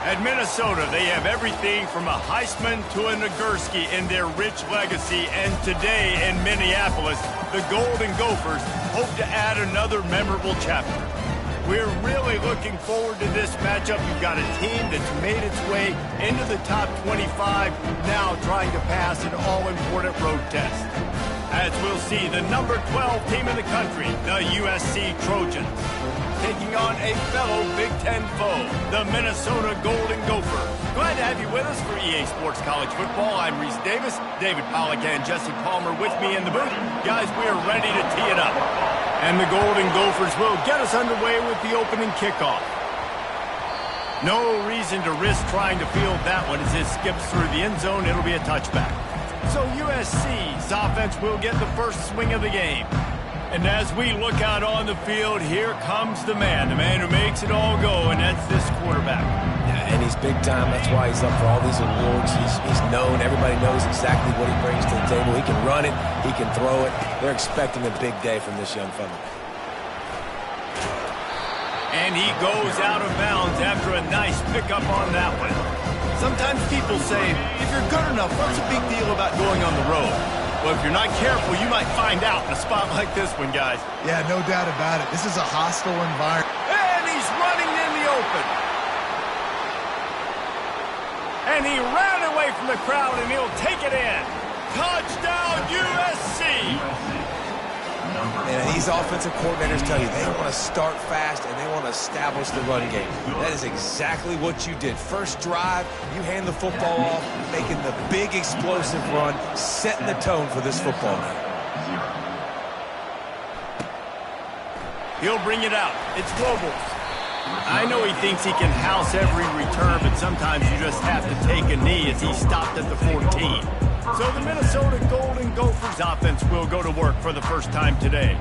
At Minnesota, they have everything from a Heisman to a Nagurski in their rich legacy. And today in Minneapolis, the Golden Gophers hope to add another memorable chapter. We're really looking forward to this matchup. You've got a team that's made its way into the top 25, now trying to pass an all-important road test. As we'll see, the number 12 team in the country, the USC Trojans, taking on a fellow Big Ten foe, the Minnesota Golden Gophers. Glad to have you with us for EA Sports College Football. I'm Reese Davis, David Pollack and Jesse Palmer with me in the booth. Guys, we are ready to tee it up. And the Golden Gophers will get us underway with the opening kickoff. No reason to risk trying to field that one as it skips through the end zone. It'll be a touchback. So USC's offense will get the first swing of the game. And as we look out on the field, here comes the man who makes it all go, and that's this quarterback. Yeah, and he's big time. That's why he's up for all these awards. He's known. Everybody knows exactly what he brings to the table. He can run it. He can throw it. They're expecting a big day from this young fella. And he goes out of bounds after a nice pickup on that one. Sometimes people say, if you're good enough, what's a big deal about going on the road? Well, if you're not careful, you might find out in a spot like this one, guys. Yeah, no doubt about it. This is a hostile environment. And he's running in the open. And he ran away from the crowd, and he'll take it in. Touchdown, USC! And these offensive coordinators tell you they want to start fast and they want to establish the run game. That is exactly what you did. First drive, you hand the football off, making the big explosive run, setting the tone for this football game. He'll bring it out. It's Robles. I know he thinks he can house every return, but sometimes you just have to take a knee as he stopped at the 14. So the Minnesota Golden Gophers offense will go to work for the first time today.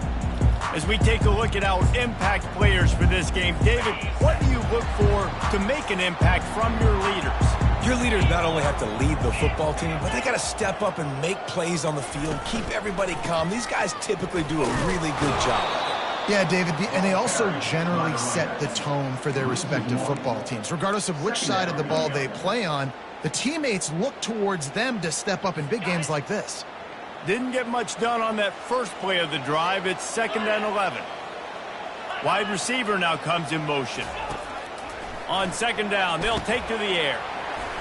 As we take a look at our impact players for this game, David, what do you look for to make an impact from your leaders? Your leaders not only have to lead the football team, but they got to step up and make plays on the field, keep everybody calm. These guys typically do a really good job of it. Yeah, David, and they also generally set the tone for their respective football teams. Regardless of which side of the ball they play on, the teammates look towards them to step up in big games like this. Didn't get much done on that first play of the drive. It's 2nd and 11. Wide receiver now comes in motion. On 2nd down, they'll take to the air.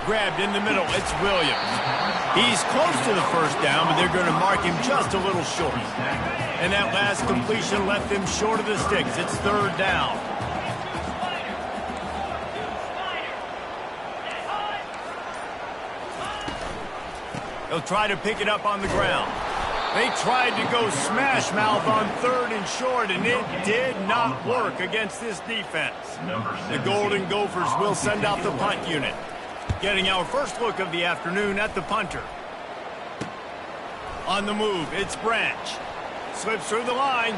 Grabbed in the middle, it's Williams. He's close to the first down, but they're going to mark him just a little short. And that last completion left him short of the sticks. It's 3rd down. They'll try to pick it up on the ground. They tried to go smash mouth on 3rd and short, and it did not work against this defense. The Golden Gophers will send out the punt unit. Getting our first look of the afternoon at the punter. On the move, it's Branch. Slips through the line.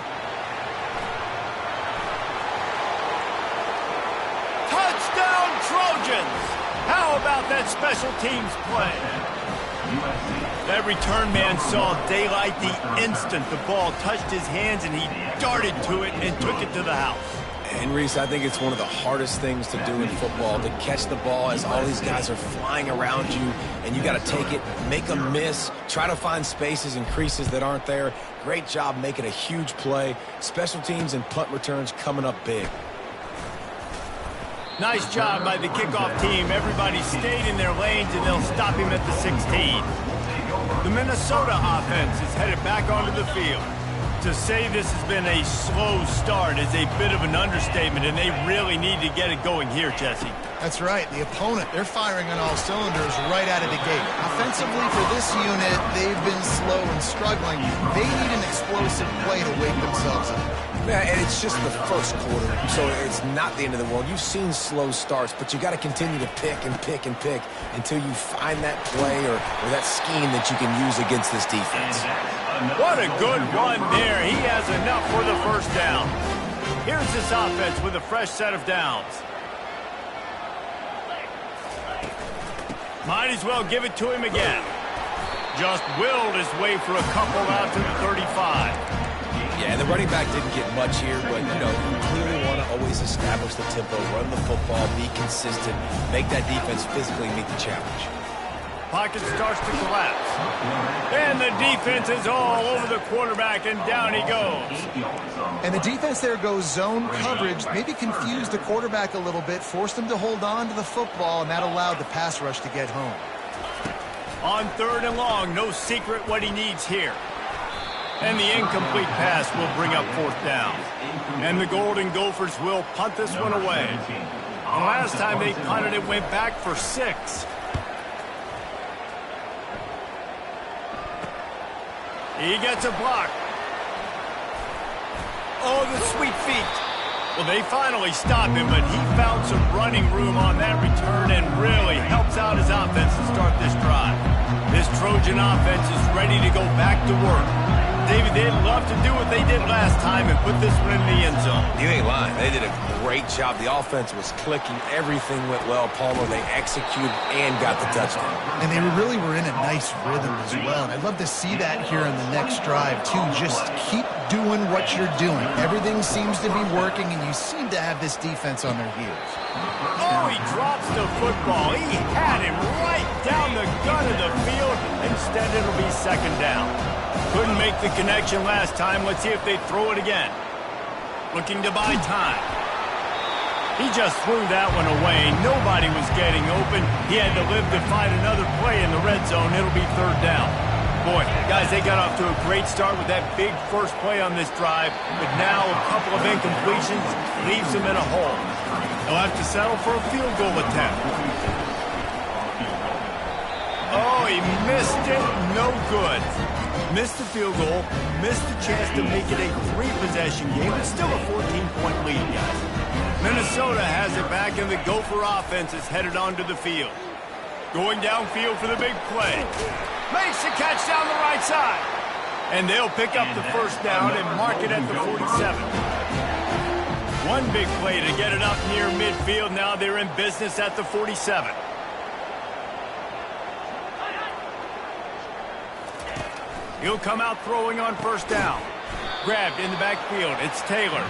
Touchdown, Trojans! How about that special teams play? That return man saw daylight the instant the ball touched his hands, and he darted to it and took it to the house. And Reese, I think it's one of the hardest things to do in football, to catch the ball as all these guys are flying around you, and you got to take it, make a miss, try to find spaces and creases that aren't there. Great job making a huge play. Special teams and punt returns coming up big. Nice job by the kickoff team. Everybody stayed in their lanes, and they'll stop him at the 16. The Minnesota offense is headed back onto the field. To say this has been a slow start is a bit of an understatement, and they really need to get it going here, Jesse. That's right. The opponent, they're firing on all cylinders right out of the gate. Offensively, for this unit, they've been slow and struggling. They need an explosive play to wake themselves up. Yeah, and it's just the first quarter, so it's not the end of the world. You've seen slow starts, but you got to continue to pick and pick and pick until you find that play or that scheme that you can use against this defense. What a good run there. He has enough for the first down. Here's this offense with a fresh set of downs. Might as well give it to him again. Just willed his way for a couple out to the 35. Yeah, the running back didn't get much here, but, you know, he clearly wanted want to always establish the tempo, run the football, be consistent, make that defense physically meet the challenge. Pocket starts to collapse. And the defense is all over the quarterback, and down he goes. And the defense there goes zone coverage, maybe confused the quarterback a little bit, forced him to hold on to the football, and that allowed the pass rush to get home. On 3rd and long, no secret what he needs here. And the incomplete pass will bring up 4th down. And the Golden Gophers will punt this one away. And last time they punted, it went back for 6. He gets a block. Oh, the sweet feet. Well, they finally stopped him, but he found some running room on that return and really helps out his offense to start this drive. This Trojan offense is ready to go back to work. David, they'd love to do what they did last time and put this one in the end zone. You ain't lying. They did a great job. The offense was clicking. Everything went well. Palmer, they executed and got the touchdown. And they really were in a nice rhythm as well. And I'd love to see that here in the next drive, too. Just keep doing what you're doing. Everything seems to be working, and you seem to have this defense on their heels. Oh, he drops the football. He had him right down the gut of the field. Instead, it'll be 2nd down. Couldn't make the connection last time. Let's see if they throw it again. Looking to buy time. He just threw that one away. Nobody was getting open. He had to live to find another play in the red zone. It'll be 3rd down. Boy, guys, they got off to a great start with that big first play on this drive. But now a couple of incompletions leaves them in a hole. They'll have to settle for a field goal attempt. Oh, he missed it. No good. Missed the field goal, missed the chance to make it a 3-possession game. It's still a 14-point lead, guys. Minnesota has it back, and the Gopher offense is headed onto the field. Going downfield for the big play. Makes the catch down the right side. And they'll pick up the 1st down and mark it at the 47. One big play to get it up near midfield. Now they're in business at the 47. He'll come out throwing on 1st down. Grabbed in the backfield. It's Taylor.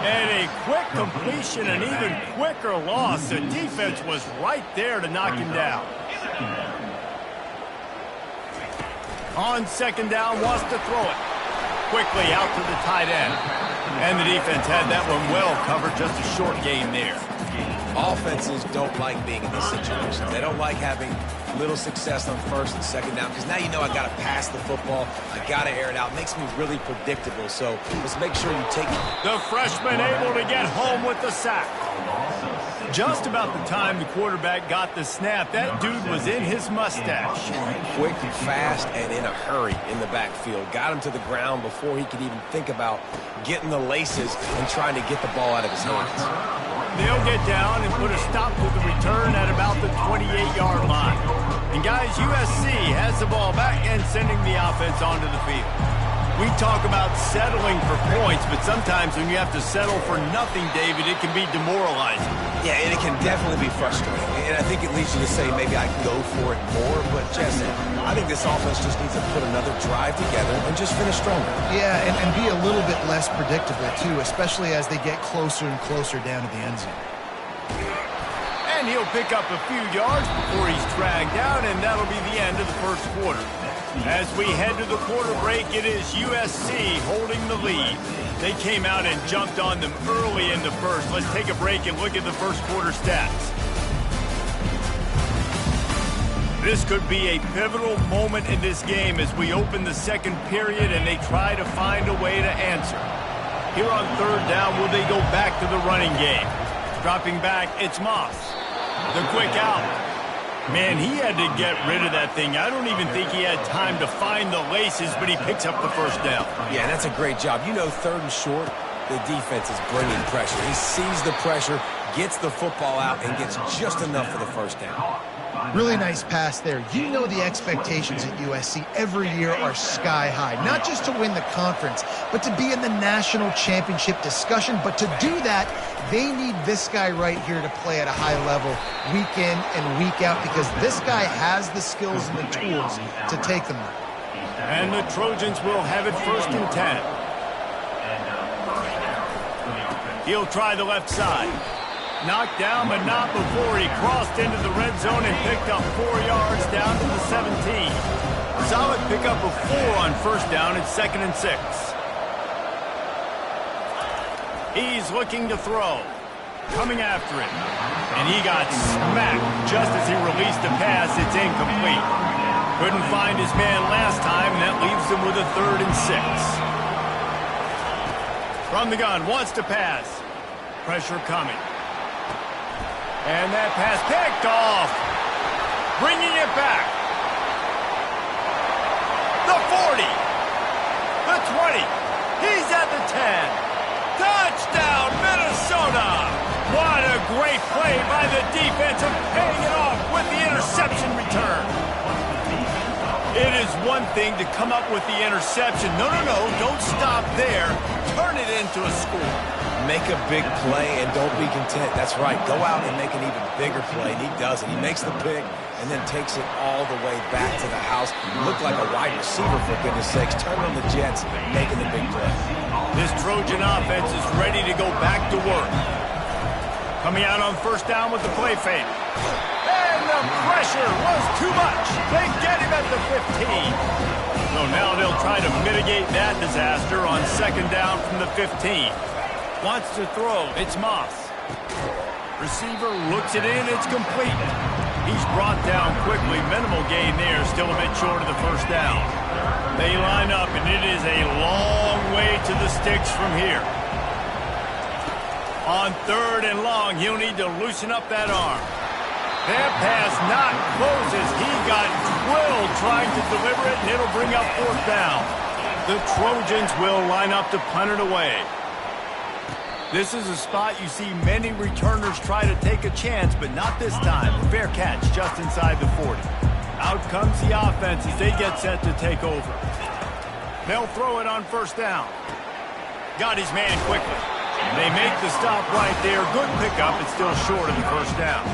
And a quick completion, an even quicker loss. The defense was right there to knock him down. On 2nd down, wants to throw it. Quickly out to the tight end. And the defense had that one well covered. Just a short gain there. Offenses don't like being in this situation. They don't like having little success on 1st and 2nd down because now you know I got to pass the football. I got to air it out. It makes me really predictable. So let's make sure you take it. The freshman able to get home with the sack. Just about the time the quarterback got the snap, that dude was in his mustache. Quick, fast, and in a hurry in the backfield. Got him to the ground before he could even think about getting the laces and trying to get the ball out of his hands. They'll get down and put a stop to the return at about the 28-yard line. And guys, USC has the ball back and sending the offense onto the field. We talk about settling for points, but sometimes when you have to settle for nothing, David, it can be demoralizing. Yeah, and it can definitely be frustrating. And I think it leads you to say maybe I can go for it more. But, Jesse, I think this offense just needs to put another drive together and just finish stronger. Yeah, and be a little bit less predictable, too, especially as they get closer and closer down to the end zone. And he'll pick up a few yards before he's dragged down, and that'll be the end of the 1st quarter. As we head to the quarter break, it is USC holding the lead. They came out and jumped on them early in the 1st. Let's take a break and look at the 1st quarter stats. This could be a pivotal moment in this game as we open the 2nd period and they try to find a way to answer. Here on 3rd down, will they go back to the running game? Dropping back, it's Moss. The quick out. Man, he had to get rid of that thing. I don't even think he had time to find the laces, but he picks up the 1st down. Yeah, that's a great job. You know, 3rd and short, the defense is bringing pressure. He sees the pressure, gets the football out, and gets just enough for the 1st down. Really nice pass there. You know the expectations at USC every year are sky high. Not just to win the conference, but to be in the national championship discussion. But to do that, they need this guy right here to play at a high level week in and week out because this guy has the skills and the tools to take them there. And the Trojans will have it 1st and 10. He'll try the left side. Knocked down, but not before he crossed into the red zone and picked up 4 yards down to the 17. Solid pickup of 4 on first down at 2nd and 6. He's looking to throw. Coming after him. And he got smacked just as he released the pass. It's incomplete. Couldn't find his man last time, and that leaves him with a 3rd and 6. From the gun, wants to pass. Pressure coming. And that pass picked off. Bringing it back. The 40. The 20. He's at the 10. Touchdown, Minnesota! What a great play by the defense and paying it off with the interception return. It is one thing to come up with the interception. No, don't stop there. Turn it into a score. Make a big play and don't be content. That's right. Go out and make an even bigger play, and he does it. He makes the pick and then takes it all the way back to the house. Looked like a wide receiver, for goodness sakes. Turn on the Jets, making the big play. This Trojan offense is ready to go back to work. Coming out on first down with the play fake. And the pressure was too much. They get him at the 15. So now they'll try to mitigate that disaster on 2nd down from the 15. Wants to throw. It's Moss. Receiver looks it in. It's complete. He's brought down quickly. Minimal gain there. Still a bit short of the first down. They line up, and it is a long way to the sticks from here. On 3rd and long, he'll need to loosen up that arm. That pass not close as he got drilled trying to deliver it, and it'll bring up 4th down. The Trojans will line up to punt it away. This is a spot you see many returners try to take a chance, but not this time. A fair catch just inside the 40. Out comes the offense as they get set to take over. They'll throw it on first down. Got his man quickly. They make the stop right there. Good pickup. It's still short of the first down.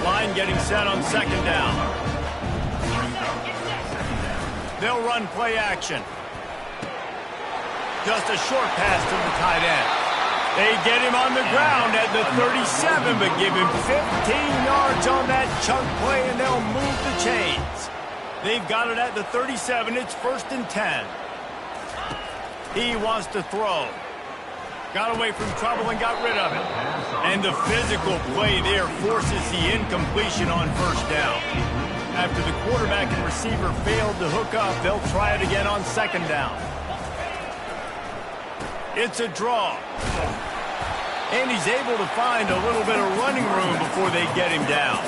Line getting set on 2nd down. They'll run play action. Just a short pass to the tight end. They get him on the ground at the 37, but give him 15 yards on that chunk play, and they'll move the chains. They've got it at the 37. It's 1st and 10. He wants to throw. Got away from trouble and got rid of it. And the physical play there forces the incompletion on first down. After the quarterback and receiver failed to hook up, they'll try it again on 2nd down. It's a draw. And he's able to find a little bit of running room before they get him down.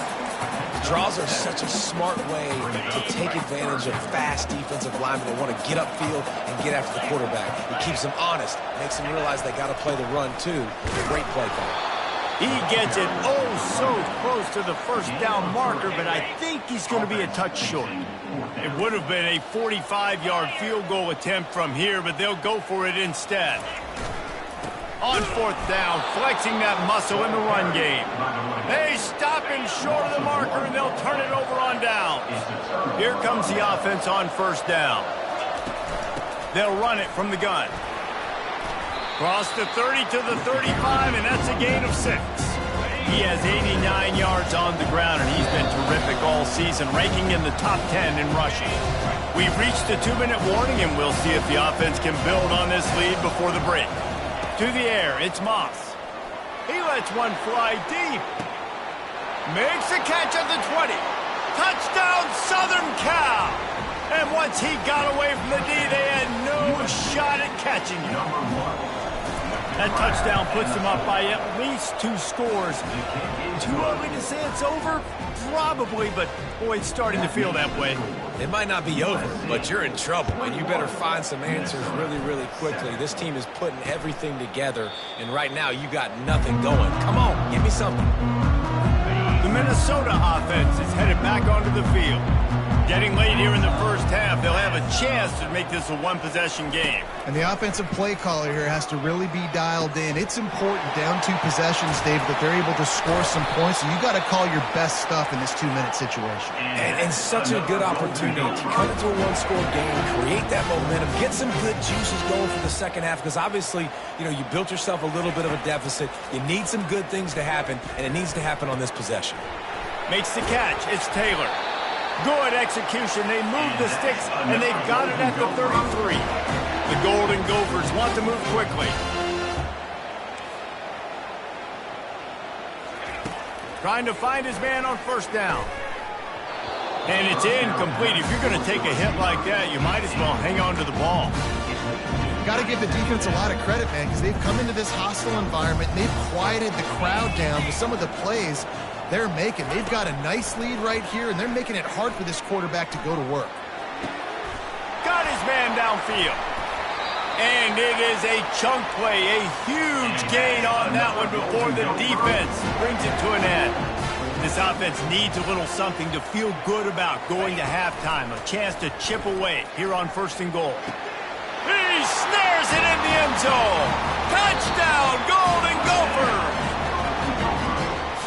Draws are such a smart way to take advantage of fast defensive linemen that want to get upfield and get after the quarterback. It keeps them honest, makes them realize they got to play the run too. Great play call. He gets it so close to the first down marker, but I think he's going to be a touch short. It would have been a 45-yard field goal attempt from here, but they'll go for it instead. On 4th down, flexing that muscle in the run game. They stop him short of the marker, and they'll turn it over on downs. Here comes the offense on first down. They'll run it from the gun. Cross the 30 to the 35, and that's a gain of 6. He has 89 yards on the ground, and he's been terrific all season, ranking in the top 10 in rushing. We've reached the 2-minute warning, and we'll see if the offense can build on this lead before the break. To the air, it's Moss. He lets one fly deep. Makes a catch at the 20. Touchdown, Southern Cal! And once he got away from the D, they had no shot at catching him. That touchdown puts them up by at least 2 scores. Too early to say it's over? Probably, but boy, it's starting to feel that way. It might not be over, but you're in trouble, and you better find some answers really, really quickly. This team is putting everything together, and right now you got nothing going. Come on, give me something. The Minnesota offense is headed back onto the field. Getting late here in the first half, they'll have a chance to make this a one-possession game. And the offensive play caller here has to really be dialed in. It's important down 2 possessions, Dave, that they're able to score some points. So you got to call your best stuff in this 2-minute situation. And such a good opportunity to cut into a one-score game, create that momentum, get some good juices going for the second half. Because obviously, you built yourself a little bit of a deficit. You need some good things to happen, and it needs to happen on this possession. Makes the catch. It's Taylor. Good execution. They move the sticks, and they've got it at the 33. The Golden Gophers want to move quickly. Trying to find his man on first down. And it's incomplete. If you're going to take a hit like that, you might as well hang on to the ball. Got to give the defense a lot of credit, man, because they've come into this hostile environment, and they've quieted the crowd down with some of the plays they're making. They've got a nice lead right here, and they're making it hard for this quarterback to go to work. Got his man downfield. And it is a chunk play, a huge gain on that one before the defense brings it to an end. This offense needs a little something to feel good about going to halftime, a chance to chip away here on 1st and goal. He snares it in the end zone. Touchdown, Golden Gophers!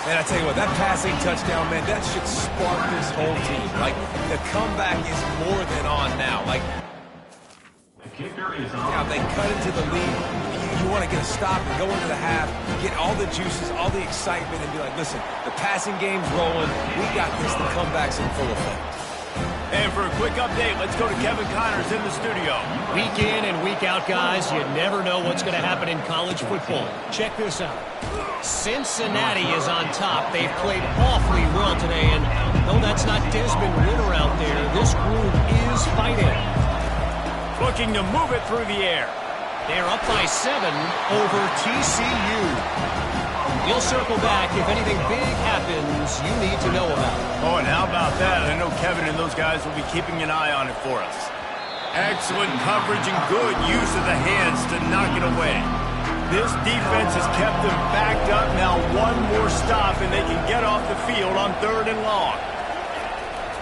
Man, I tell you what, that passing touchdown, man, that should spark this whole team. Like, the comeback is more than on now. Like, now they cut into the lead. You want to get a stop and go into the half, get all the juices, all the excitement, and be like, listen, the passing game's rolling. We got this. The comeback's in full effect. And for a quick update, let's go to Kevin Connors in the studio. Week in and week out, guys, you never know what's going to happen in college football. Check this out. Cincinnati is on top. They've played awfully well today, and though that's not Desmond Ritter out there, this group is fighting. Looking to move it through the air. They're up by 7 over TCU. We'll circle back if anything big happens you need to know about. Oh, and how about that? I know Kevin and those guys will be keeping an eye on it for us. Excellent coverage and good use of the hands to knock it away. This defense has kept them backed up. Now one more stop and they can get off the field on 3rd and long.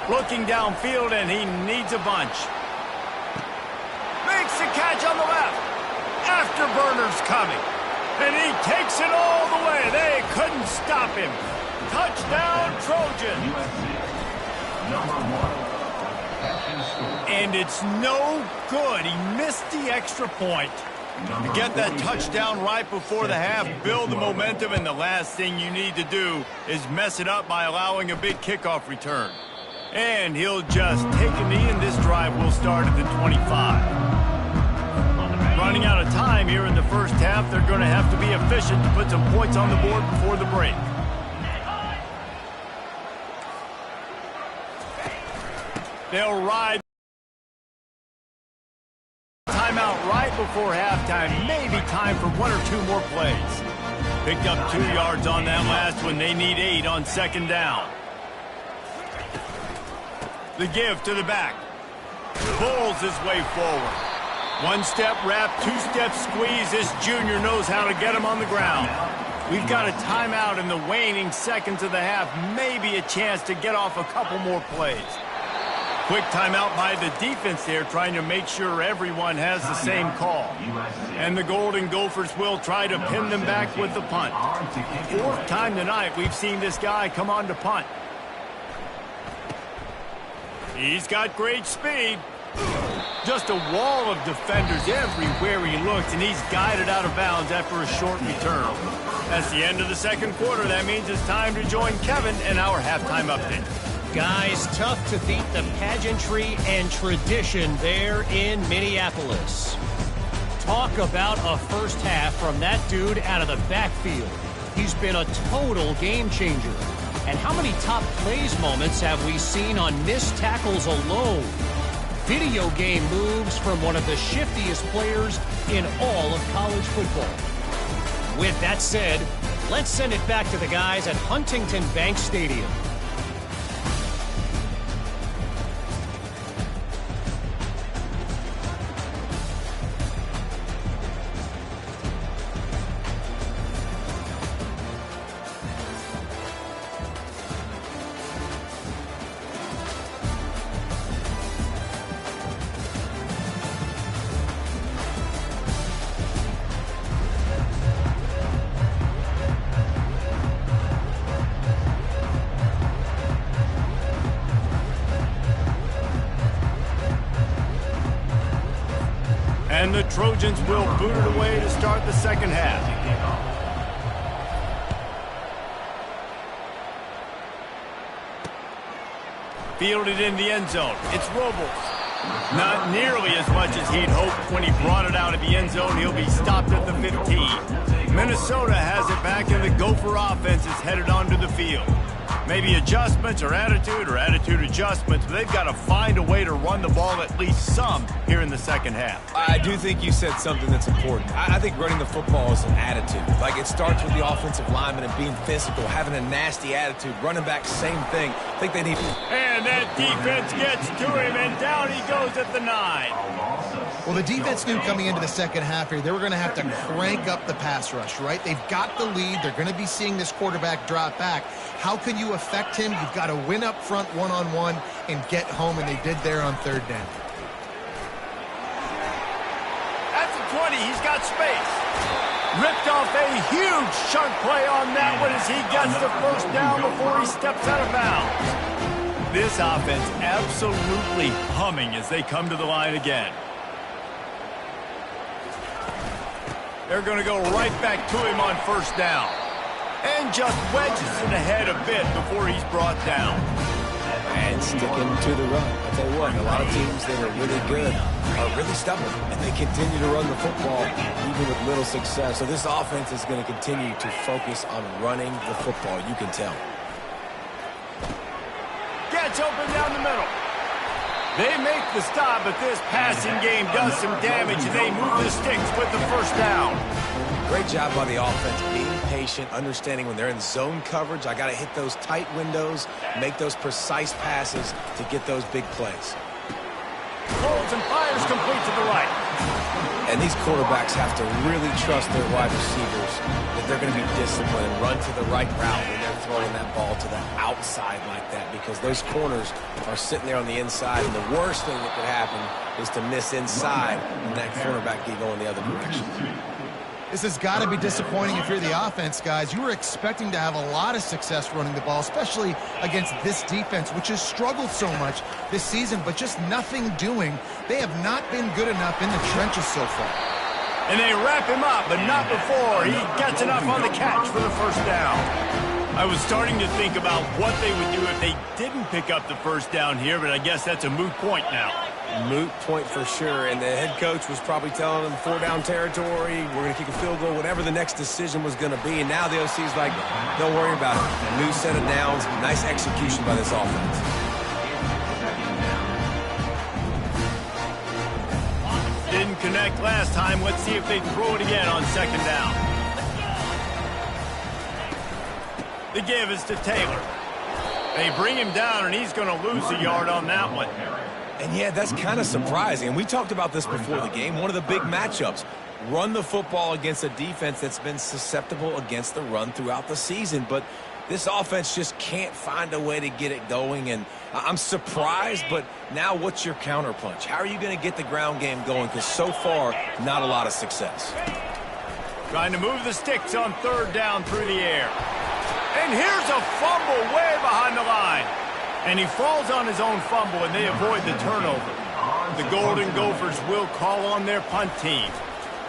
Looking downfield, and he needs a bunch. Makes the catch on the left. Afterburner's coming. And he takes it all the way. They couldn't stop him. Touchdown, Trojans. And it's no good. He missed the extra point. To get that touchdown right before the half, build the momentum, and the last thing you need to do is mess it up by allowing a big kickoff return. And he'll just take a knee, and this drive will start at the 25. Running out of time here in the first half. They're going to have to be efficient to put some points on the board before the break. They'll ride timeout right before halftime. Maybe time for 1 or 2 more plays. Picked up 2 yards on that last one. They need 8 on 2nd down. The give to the back. Pulls his way forward. 1-step wrap, 2-step squeeze. This junior knows how to get him on the ground. We've got a timeout in the waning seconds of the half. Maybe a chance to get off a couple more plays. Quick timeout by the defense there, trying to make sure everyone has the same call. And the Golden Gophers will try to pin them back with the punt. 4th time tonight we've seen this guy come on to punt. He's got great speed. Just a wall of defenders everywhere he looks, and he's guided out of bounds after a short return. That's the end of the 2nd quarter. That means it's time to join Kevin in our halftime update. Guys, tough to beat the pageantry and tradition there in Minneapolis. Talk about a first half from that dude out of the backfield. He's been a total game changer. And how many top plays moments have we seen on missed tackles alone? Video game moves from one of the shiftiest players in all of college football. With that said, let's send it back to the guys at Huntington Bank Stadium. And the Trojans will boot it away to start the second half. Fielded in the end zone. It's Robles. Not nearly as much as he'd hoped when he brought it out of the end zone. He'll be stopped at the 15. Minnesota has it back, and the Gopher offense is headed onto the field. Maybe adjustments or attitude adjustments, but they've got to find a way to run the ball at least some here in the second half. I do think you said something that's important. I think running the football is an attitude. Like, it starts with the offensive lineman and being physical, having a nasty attitude. Running back, same thing. I think they need... And that defense gets to him, and down he goes at the 9. Well, the defense knew coming into the second half here, they were going to have to crank up the pass rush, right? They've got the lead. They're going to be seeing this quarterback drop back. How can you affect him? You've got to win up front one-on-one and get home, and they did there on third down. At the 20, he's got space. Ripped off a huge chunk play on that one as he gets the first down before he steps out of bounds. This offense absolutely humming as they come to the line again. They're going to go right back to him on first down. And just wedges it ahead a bit before he's brought down. And sticking to the run. I'll tell you what, a lot of teams that are really good are really stubborn, and they continue to run the football even with little success. So this offense is going to continue to focus on running the football, you can tell. Gets open down the middle. They make the stop, but this passing game does some damage, and they move the sticks with the first down. Great job by the offense, being patient, understanding when they're in zone coverage, I got to hit those tight windows, make those precise passes to get those big plays. Holds and fires complete to the right. And these quarterbacks have to really trust their wide receivers that they're going to be disciplined and run to the right route when they're throwing that ball to the outside like that, because those corners are sitting there on the inside, and the worst thing that could happen is to miss inside and that cornerback be going the other direction. This has got to be disappointing if you're the offense, guys. You were expecting to have a lot of success running the ball, especially against this defense, which has struggled so much this season, but just nothing doing. They have not been good enough in the trenches so far. And they wrap him up, but not before he gets enough on the catch for the first down. I was starting to think about what they would do if they didn't pick up the first down here, but I guess that's a moot point now. Moot point for sure, and the head coach was probably telling them 4-down territory, we're going to kick a field goal, whatever the next decision was going to be, and now the OC's like, don't worry about it. A new set of downs, nice execution by this offense. Didn't connect last time. Let's see if they throw it again on second down. The give is to Taylor. They bring him down, and he's going to lose a yard on that one. And yeah, that's kind of surprising. And we talked about this before the game. One of the big matchups. Run the football against a defense that's been susceptible against the run throughout the season. But this offense just can't find a way to get it going. And I'm surprised, but now what's your counterpunch? How are you going to get the ground game going? Because so far, not a lot of success. Trying to move the sticks on third down through the air. And here's a fumble way behind the line. And he falls on his own fumble, and they avoid the turnover. The Golden Gophers will call on their punt team.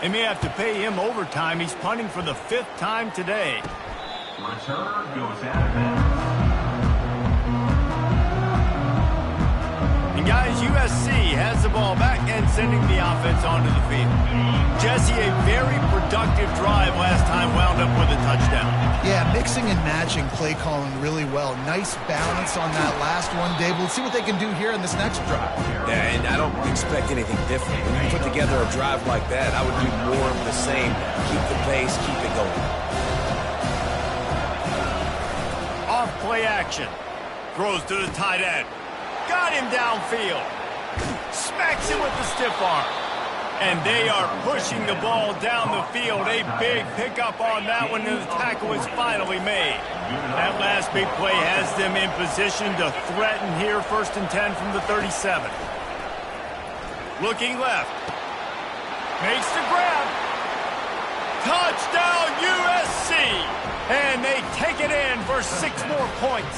They may have to pay him overtime. He's punting for the 5th time today. Return goes out of bounds. And guys, USC has the ball back and sending the offense onto the field. Jesse, a very productive drive last time, wound up with a touchdown. Yeah, mixing and matching play calling really well. Nice balance on that last one, Dave. We'll see what they can do here in this next drive. Yeah, and I don't expect anything different. When you put together a drive like that, I would do more of the same. Keep the pace, keep it going. Off play action. Throws to the tight end. Got him downfield. Smacks him with the stiff arm. And they are pushing the ball down the field. A big pickup on that one, and the tackle is finally made. That last big play has them in position to threaten here, 1st and 10 from the 37. Looking left. Makes the grab. Touchdown USC! And they take it in for 6 more points.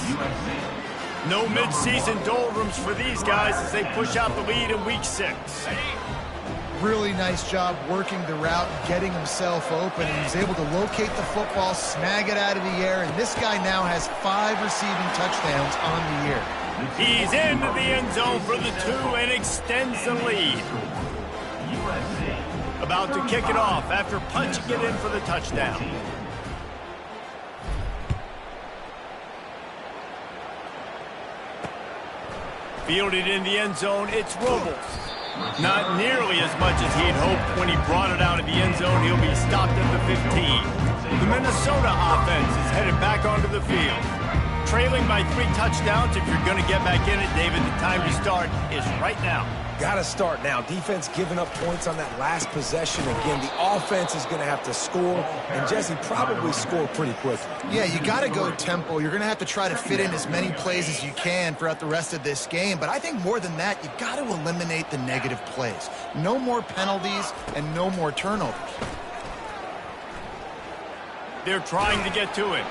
No midseason doldrums for these guys as they push out the lead in week 6. Really nice job working the route, getting himself open, and he's able to locate the football, snag it out of the air, and this guy now has 5 receiving touchdowns on the year. He's into the end zone for the 2 and extends the lead. USC. About to kick it off after punching it in for the touchdown. Fielded in the end zone, it's Robles. Not nearly as much as he'd hoped when he brought it out of the end zone. He'll be stopped at the 15. The Minnesota offense is headed back onto the field. Trailing by 3 touchdowns. If you're going to get back in it, David, the time to start is right now. Got to start now. Defense giving up points on that last possession. Again, the offense is going to have to score, and Jesse probably score pretty quickly. Yeah, you got to go tempo. You're going to have to try to fit in as many plays as you can throughout the rest of this game. But I think more than that, you got to eliminate the negative plays. No more penalties and no more turnovers. They're trying to get to it.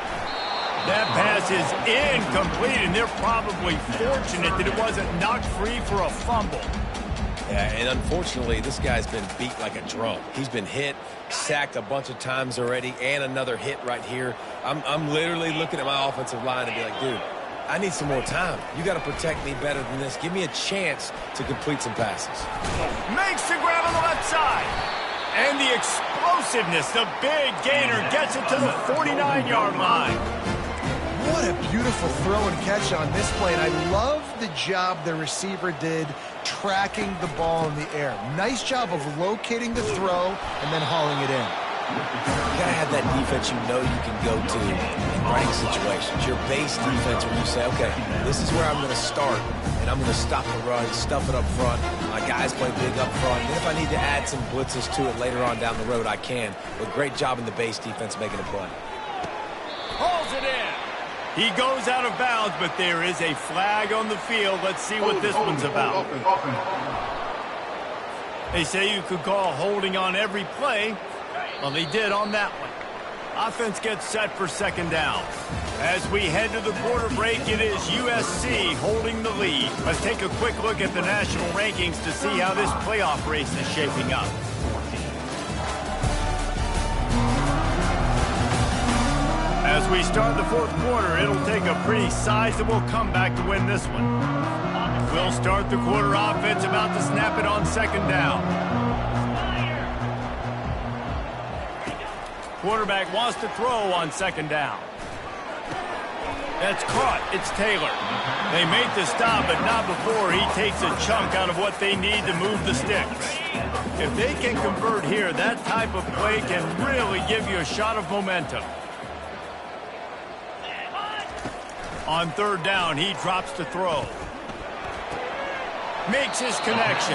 That pass is incomplete, and they're probably fortunate that it wasn't knocked free for a fumble. Yeah, and unfortunately, this guy's been beat like a drum. He's been hit, sacked a bunch of times already, and another hit right here. I'm literally looking at my offensive line and be like, dude, I need some more time. You got to protect me better than this. Give me a chance to complete some passes. Makes the grab on the left side. And the explosiveness, the big gainer gets it to the 49-yard line. What a beautiful throw and catch on this play, and I love the job the receiver did tracking the ball in the air. Nice job of locating the throw and then hauling it in. You got to have that defense you know you can go to in running situations. Your base defense where you say, okay, this is where I'm going to start, and I'm going to stop the run, stuff it up front. My guys play big up front. And if I need to add some blitzes to it later on down the road, I can. But great job in the base defense making a play. Hauls it in. He goes out of bounds, but there is a flag on the field. Let's see what this one's about. They say you could call holding on every play. Well, they did on that one. Offense gets set for second down. As we head to the quarter break, it is USC holding the lead. Let's take a quick look at the national rankings to see how this playoff race is shaping up. As we start the fourth quarter, it'll take a pretty sizable comeback to win this one. We'll start the quarter offense about to snap it on second down. Quarterback wants to throw on second down. That's caught. It's Taylor. They make the stop, but not before he takes a chunk out of what they need to move the sticks. If they can convert here, that type of play can really give you a shot of momentum. On third down, he drops to throw. Makes his connection.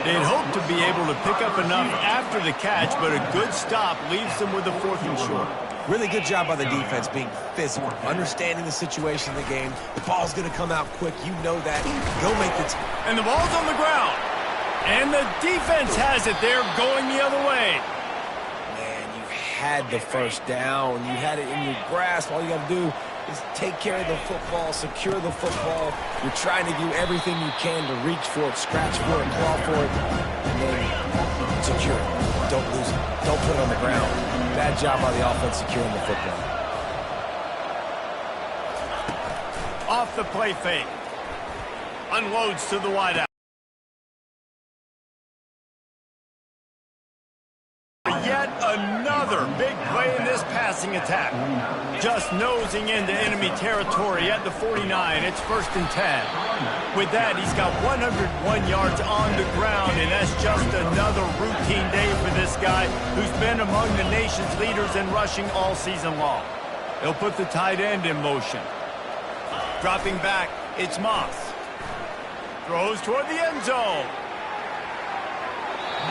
They'd hope to be able to pick up enough after the catch, but a good stop leaves them with a 4th and short. Really good job by the defense being physical, understanding the situation in the game. The ball's going to come out quick. You know that. Go make the and the ball's on the ground. And the defense has it. They're going the other way. Man, you had the first down. You had it in your grasp. All you got to do is take care of the football, secure the football. You're trying to do everything you can to reach for it, scratch for it, claw for it, and then secure it. Don't lose it. Don't put it on the ground. Bad job by the offense securing the football. Off the play fake. Unloads to the wideout. Yet another big play in this passing attack. Just nosing into enemy territory at the 49. It's 1st and 10. With that, he's got 101 yards on the ground, and that's just another routine day for this guy who's been among the nation's leaders in rushing all season long. They'll put the tight end in motion. Dropping back, it's Moss. Throws toward the end zone.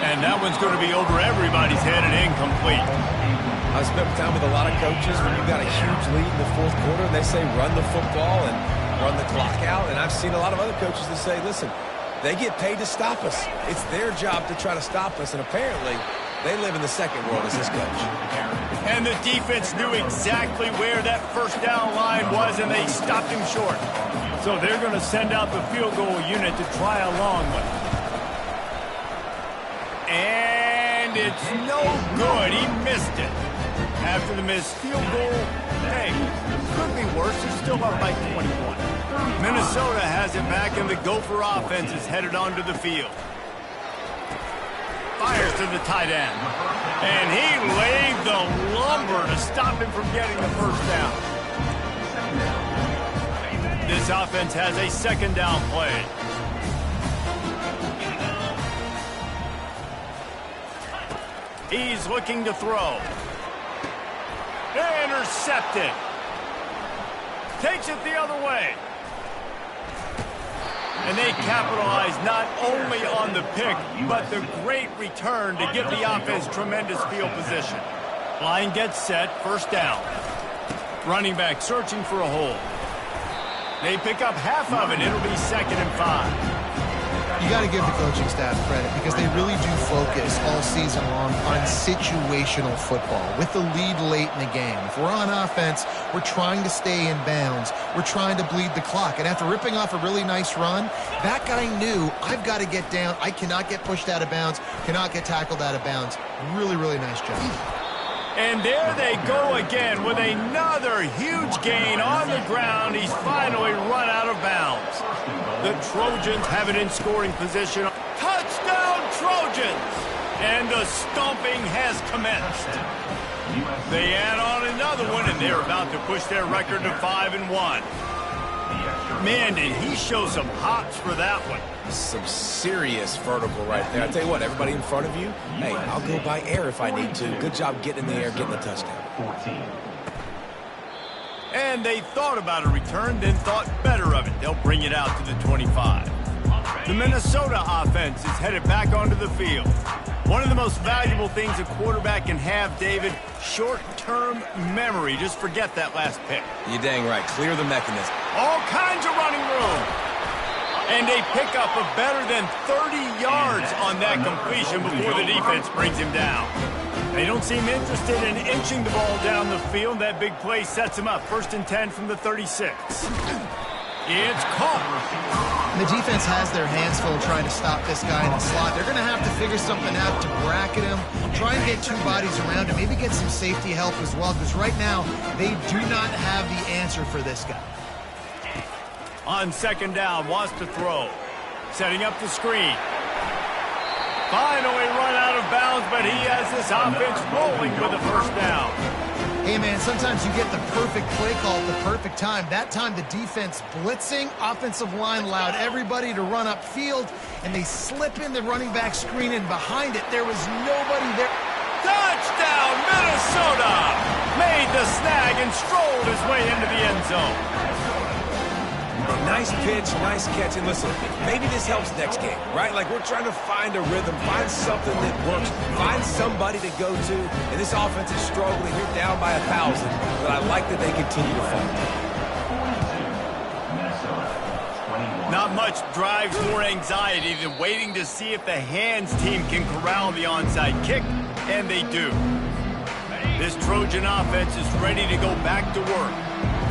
And that one's going to be over everybody's head and incomplete. I spent time with a lot of coaches when you've got a huge lead in the fourth quarter, and they say run the football and run the clock out. And I've seen a lot of other coaches that say, listen, they get paid to stop us. It's their job to try to stop us. And apparently, they live in the second world as this coach. And the defense knew exactly where that first down line was, and they stopped him short. So they're going to send out the field goal unit to try a long one. And it's no good. He missed it. After the missed field goal, hey, could be worse. They're still up by 21. Minnesota has it back, and the Gopher offense is headed onto the field. Fires to the tight end. And he laid the lumber to stop him from getting the first down. This offense has a second down play. He's looking to throw. Intercepted. Takes it the other way. And they capitalize not only on the pick, but the great return to give the offense tremendous field position. Line gets set, first down. Running back searching for a hole. They pick up half of it. It'll be 2nd and 5. You got to give the coaching staff credit because they really do focus all season long on situational football with the lead late in the game. If we're on offense, we're trying to stay in bounds. We're trying to bleed the clock. And after ripping off a really nice run, that guy knew, I've got to get down. I cannot get pushed out of bounds, cannot get tackled out of bounds. Really, really nice job. And there they go again with another huge gain on the ground. He's finally run out of bounds. The Trojans have it in scoring position. Touchdown, Trojans! And the stomping has commenced. They add on another one, and they're about to push their record to 5-1. Man, did he show some hops for that one. Some serious vertical right there. I tell you what, everybody in front of you, hey, I'll go by air if I need to. Good job getting in the air, getting the touchdown. And they thought about a return, then thought better of it. They'll bring it out to the 25. The Minnesota offense is headed back onto the field. One of the most valuable things a quarterback can have, David, short-term memory. Just forget that last pick. You're dang right. Clear the mechanism. All kinds of running room. And they pick up a better than 30 yards on that completion before the defense brings him down. They don't seem interested in inching the ball down the field. That big play sets him up. 1st and 10 from the 36. It's caught. The defense has their hands full trying to stop this guy in the slot. They're going to have to figure something out to bracket him, try and get 2 bodies around him, maybe get some safety help as well, because right now they do not have the answer for this guy. On 2nd down, wants to throw. Setting up the screen. Finally run out of bounds, but he has this offense rolling with a first down. Hey, man, sometimes you get the perfect play call at the perfect time. That time, the defense blitzing, offensive line allowed everybody to run upfield, and they slip in the running back screen, and behind it, there was nobody there. Touchdown, Minnesota! Made the snag and strolled his way into the end zone. Nice pitch, nice catch. And listen, maybe this helps next game, right? Like, we're trying to find a rhythm, find something that works, find somebody to go to. And this offense is struggling. You're down by 1,000, but I like that they continue to fight. Not much drives more anxiety than waiting to see if the hands team can corral the onside kick, and they do. This Trojan offense is ready to go back to work.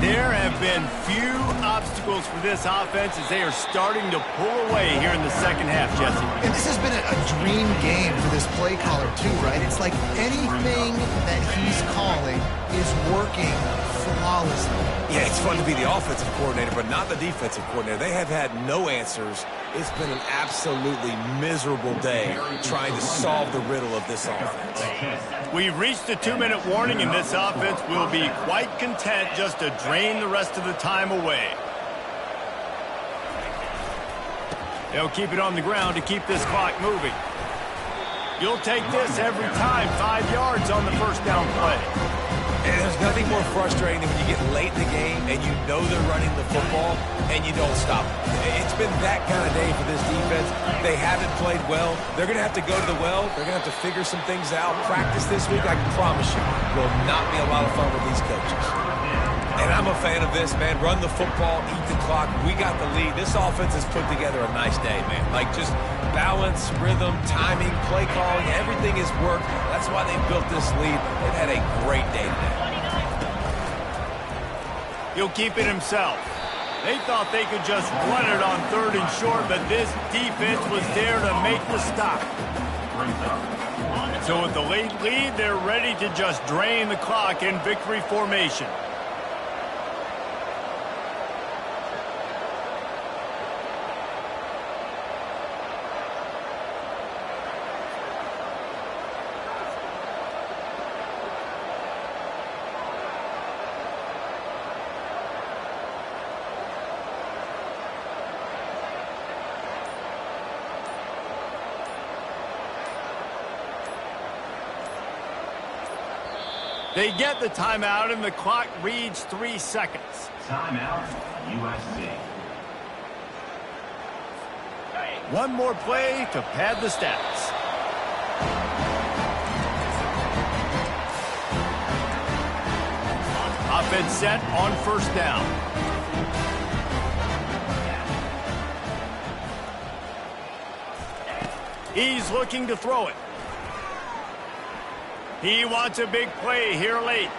There have been few obstacles for this offense as they are starting to pull away here in the second half, Jesse. And this has been a dream game for this play caller, too, right? It's like anything that he's calling is working flawlessly. Yeah, it's fun to be the offensive coordinator, but not the defensive coordinator. They have had no answers. It's been an absolutely miserable day trying to solve the riddle of this offense. We've reached the 2-minute warning, and this offense will be quite content just to drain the rest of the time away. They'll keep it on the ground to keep this clock moving. You'll take this every time. 5 yards on the first down play. And there's nothing more frustrating than when you get late in the game and you know they're running the football and you don't stop them. It's been that kind of day for this defense. They haven't played well. They're going to have to go to the well. They're going to have to figure some things out. Practice this week, I can promise you, will not be a lot of fun with these coaches. And I'm a fan of this, man. Run the football, eat the clock. We got the lead. This offense has put together a nice day, man. Like, just balance, rhythm, timing, play calling, everything has worked. That's why they built this lead. They've had a great day today. He'll keep it himself. They thought they could just run it on 3rd and short, but this defense was there to make the stop. brings up. So with the late lead, they're ready to just drain the clock in victory formation. They get the timeout, and the clock reads 3 seconds. Timeout, USC. One more play to pad the stats. Offense set on first down. He's looking to throw it. He wants a big play here late.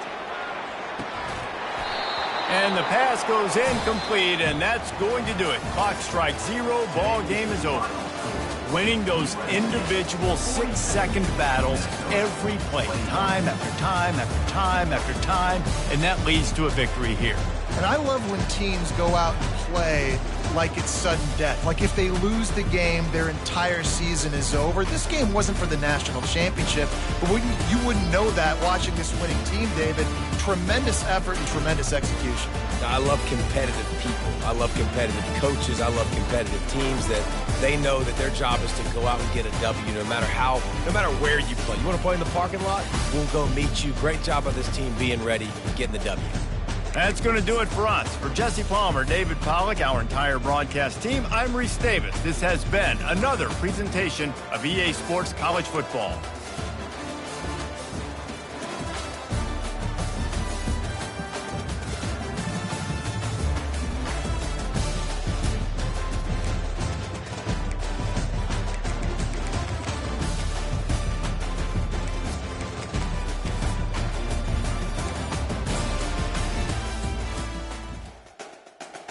And the pass goes incomplete, and that's going to do it. Clock strikes 0, ball game is over. Winning those individual 6-second battles every play, time after time after time after time, and that leads to a victory here. And I love when teams go out and play like it's sudden death. Like if they lose the game, their entire season is over. This game wasn't for the national championship, but you wouldn't know that watching this winning team, David. Tremendous effort and tremendous execution. I love competitive people. I love competitive coaches. I love competitive teams that they know that their job is to go out and get a W no matter where you play. You want to play in the parking lot? We'll go meet you. Great job of this team being ready and getting the W. That's going to do it for us. For Jesse Palmer, David Pollack, our entire broadcast team, I'm Reese Davis. This has been another presentation of EA Sports College Football.